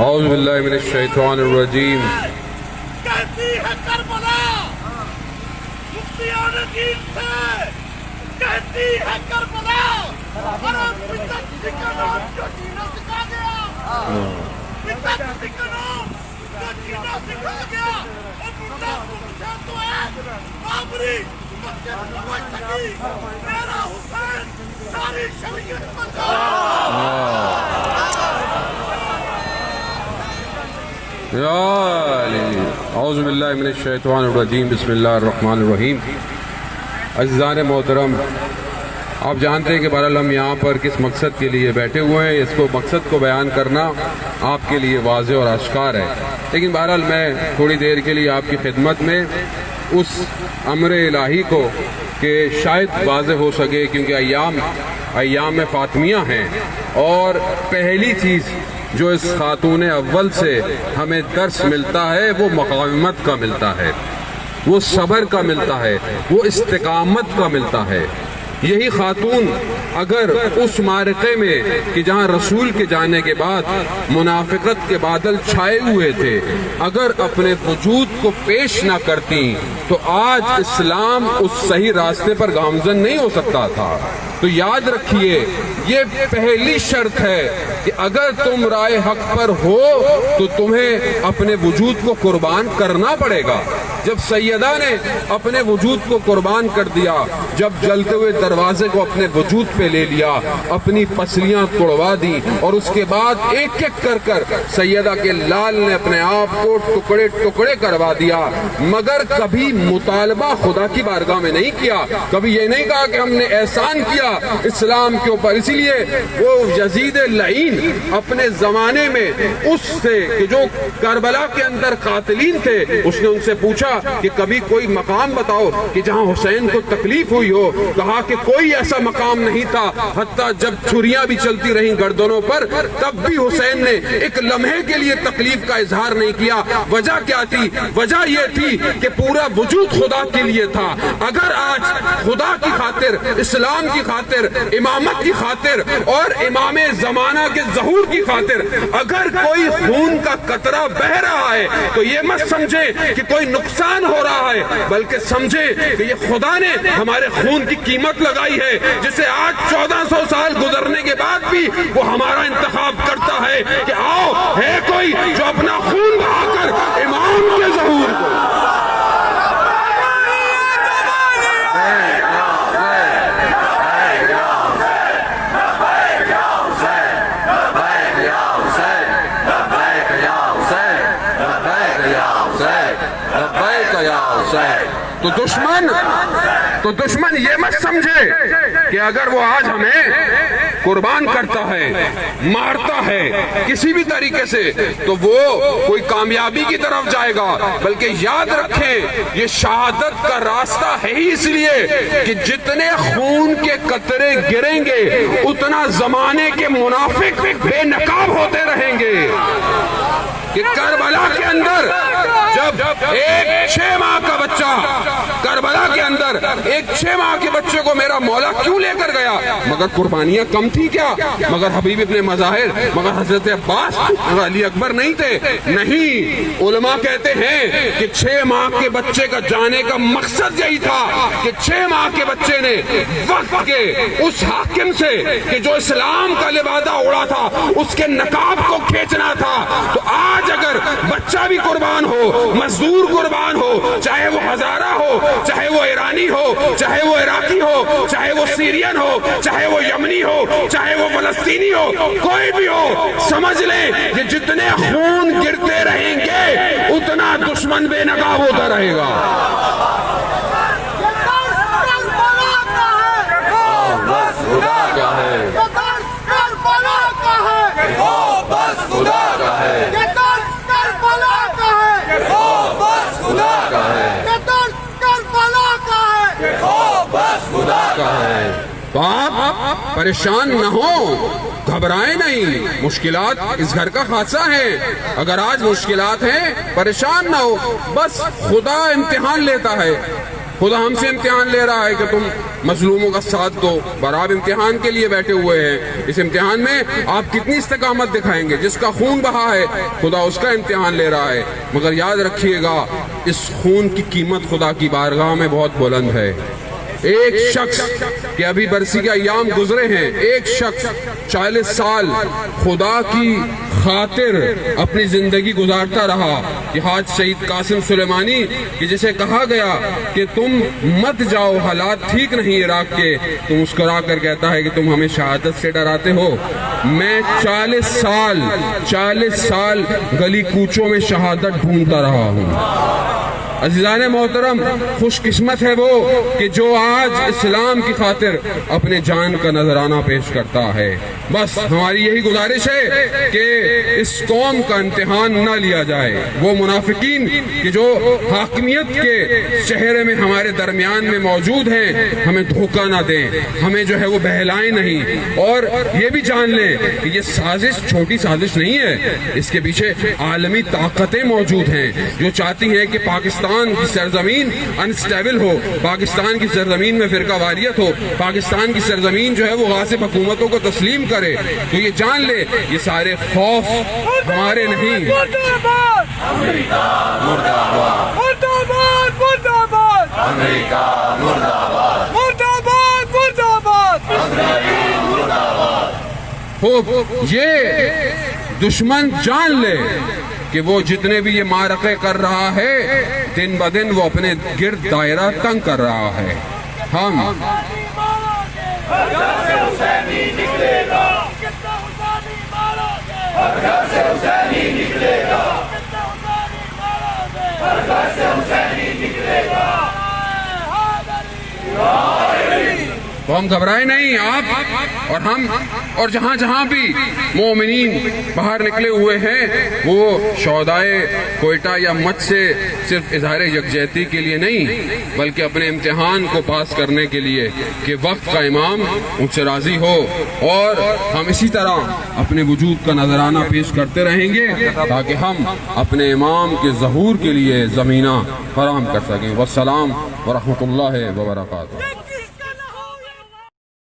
اعوذ باللہ من الشیطان الرجیم. کہتی ہے کربلا مفتیان دین سے، کہتی ہے کربلا حرام بدعت کا نام جو جینا سکھا گیا، بدعت کا نام جو جینا سکھا گیا. اور بڑا پوچھا تو ہے بابری مسجد نواز سکی میرا حسین ساری شریعت بچا. اعوذ باللہ من الشیطان الرجیم. بسم اللہ الرحمن الرحیم. عزیزان محترم، آپ جانتے ہیں کہ بہرحال ہم یہاں پر کس مقصد کے لیے بیٹھے ہوئے ہیں. اس کو مقصد کو بیان کرنا آپ کے لیے واضح اور آشکار ہے، لیکن بہرحال میں تھوڑی دیر کے لیے آپ کی خدمت میں اس امر الہی کو کہ شاید واضح ہو سکے، کیونکہ ایام فاطمیہ ہیں، اور پہلی چیز جو اس خاتون اول سے ہمیں درس ملتا ہے وہ مقاومت کا ملتا ہے، وہ صبر کا ملتا ہے، وہ استقامت کا ملتا ہے. یہی خاتون اگر اس معرکے میں کہ جہاں رسول کے جانے کے بعد منافقت کے بادل چھائے ہوئے تھے، اگر اپنے وجود کو پیش نہ کرتی تو آج اسلام اس صحیح راستے پر گامزن نہیں ہو سکتا تھا. تو یاد رکھیے، یہ پہلی شرط ہے کہ اگر تم رائے حق پر ہو تو تمہیں اپنے وجود کو قربان کرنا پڑے گا. جب سیدہ نے اپنے وجود کو قربان کر دیا، جب جلتے ہوئے دروازے کو اپنے وجود پہ لے لیا، اپنی پسلیاں توڑوا دی، اور اس کے بعد ایک ایک کر سیدہ کے لال نے اپنے آپ کو ٹکڑے ٹکڑے کروا دیا، مگر کبھی مطالبہ خدا کی بارگاہ میں نہیں کیا. کبھی یہ نہیں کہا کہ ہم نے احسان کیا اسلام کے اوپر. اسی لیے وہ یزید لعین اپنے زمانے میں اس سے کہ جو کربلا کے اندر قاتلین تھے، اس نے ان سے پوچھا کہ کبھی کوئی مقام بتاؤ کہ جہاں حسین کو تکلیف ہوئی ہو. کہا کہ کوئی ایسا مقام نہیں تھا، حتیٰ جب چھریاں بھی چلتی رہیں گردنوں پر تب بھی حسین نے ایک لمحے کے لیے تکلیف کا اظہار نہیں کیا. وجہ کیا تھی؟ وجہ یہ تھی کہ پورا وجود خدا کے لیے تھا. اگر آج خدا کی خاطر، اسلام کی خاطر، امامت کی خاطر اور امام زمانہ کے ظہور کی خاطر اگر کوئی خون کا قطرہ بہ رہا ہے تو یہ مت سمجھے کہ کوئی نقصان ہو رہا ہے، بلکہ سمجھے کہ یہ خدا نے ہمارے خون کی قیمت لگائی ہے، جسے آج 1400 سال گزرنے کے بعد بھی وہ ہمارا انتخاب کرتا ہے کہ آؤ، ہے کوئی جو اپنا خون بہا کر امام کے ظہور کو. تو دشمن یہ مت سمجھے کہ اگر وہ آج ہمیں قربان کرتا ہے، مارتا ہے کسی بھی طریقے سے، تو وہ کوئی کامیابی کی طرف جائے گا. بلکہ یاد رکھیں، یہ شہادت کا راستہ ہے ہی اس لیے کہ جتنے خون کے قطرے گریں گے اتنا زمانے کے منافق بے نقاب ہوتے رہیں گے. کہ کربلا کے اندر جب ایک 6 ماہ کا بچہ، کربلا کے اندر ایک 6 ماہ کے بچے کو میرا مولا کیوں لے کر گیا؟ مگر قربانیاں کم تھی کیا؟ مگر حبیب ابن مظاہر، مگر حضرت عباس، مگر علی اکبر نہیں تھے؟ نہیں. علماء کہتے ہیں کہ 6 ماہ کے بچے کا جانے کا مقصد یہی تھا کہ 6 ماہ کے بچے نے وقت کے اس حاکم سے کہ جو اسلام کا لبادہ اڑا تھا اس کے نقاب کو کھینچنا تھا. تو آج اگر بچہ بھی قربان ہو، مزدور قربان ہو، چاہے وہ ہزارہ ہو، چاہے وہ ایرانی ہو، چاہے وہ عراقی ہو، چاہے وہ سیرین ہو، چاہے وہ یمنی ہو، چاہے وہ فلسطینی ہو، کوئی بھی ہو، سمجھ لیں کہ جتنے خون گرتے رہیں گے اتنا دشمن بے نقاب ہوتا رہے گا. تو آپ پریشان نہ ہو، گھبرائیں نہیں. مشکلات اس گھر کا خاصہ ہے. اگر آج مشکلات ہیں پریشان نہ ہو، بس خدا امتحان لیتا ہے. خدا ہم سے امتحان لے رہا ہے کہ تم مظلوموں کا ساتھ دو، پر آپ امتحان کے لیے بیٹھے ہوئے ہیں۔ اس امتحان میں آپ کتنی استقامت دکھائیں گے؟ جس کا خون بہا ہے خدا اس کا امتحان لے رہا ہے، مگر یاد رکھیے گا اس خون کی قیمت خدا کی بارگاہ میں بہت بلند ہے۔ ایک شخص کہ ابھی برسی کے ایام گزرے ہیں، ایک شخص 40 سال خدا کی خاطر اپنی زندگی گزارتا رہا، کہ حاج شہید قاسم سلیمانی کہ جسے کہا گیا کہ تم مت جاؤ، حالات ٹھیک نہیں عراق کے، تو مسکرا کر کہتا ہے کہ تم ہمیں شہادت سے ڈراتے ہو۔ میں 40 سال گلی کوچوں میں شہادت ڈھونڈتا رہا ہوں۔ عزیزان محترم، خوش قسمت ہے وہ کہ جو آج اسلام کی خاطر اپنے جان کا نذرانہ پیش کرتا ہے۔ بس ہماری یہی گزارش ہے کہ اس قوم کا امتحان نہ لیا جائے۔ وہ منافقین کہ جو حاکمیت کے چہرے میں ہمارے درمیان میں موجود ہیں، ہمیں دھوکہ نہ دیں، ہمیں جو ہے وہ بہلائیں نہیں، اور یہ بھی جان لیں کہ یہ سازش چھوٹی سازش نہیں ہے، اس کے پیچھے عالمی طاقتیں موجود ہیں جو چاہتی ہیں کہ پاکستان کی سرزمین انسٹیبل ہو، پاکستان کی سرزمین میں فرقہ واریت ہو، پاکستان کی سرزمین جو ہے وہ غاصب حکومتوں کو تسلیم کرے۔ تو یہ جان لے یہ سارے خوف ہمارے نہیں۔ امریکہ مرد آباد، مرد آباد، مرد آباد، امریکہ مرد آباد، مرد آباد، مرد آباد، اسرائیل مرد آباد۔ خوب یہ دشمن جان لے کہ وہ جتنے بھی یہ معرکے کر رہا ہے، دن بدن وہ اپنے گرد دائرہ تنگ کر رہا ہے۔ ہم ہر گھر سے حسینی نکلے گا، ہر گھر سے حسینی نکلے گا، ہر گھر سے حسینی نکلے گا۔ تو ہم گھبرائے نہیں، آپ اور ہم اور جہاں جہاں بھی مومنین باہر نکلے ہوئے ہیں، وہ شہدائے کوئٹہ یا مت سے صرف اظہار یکجہتی کے لیے نہیں، بلکہ اپنے امتحان کو پاس کرنے کے لیے کہ وقت کا امام ان سے راضی ہو، اور ہم اسی طرح اپنے وجود کا نذرانہ پیش کرتے رہیں گے تاکہ ہم اپنے امام کے ظہور کے لیے زمینہ فراہم کر سکیں۔ والسلام ورحمۃ اللہ وبرکاتہ۔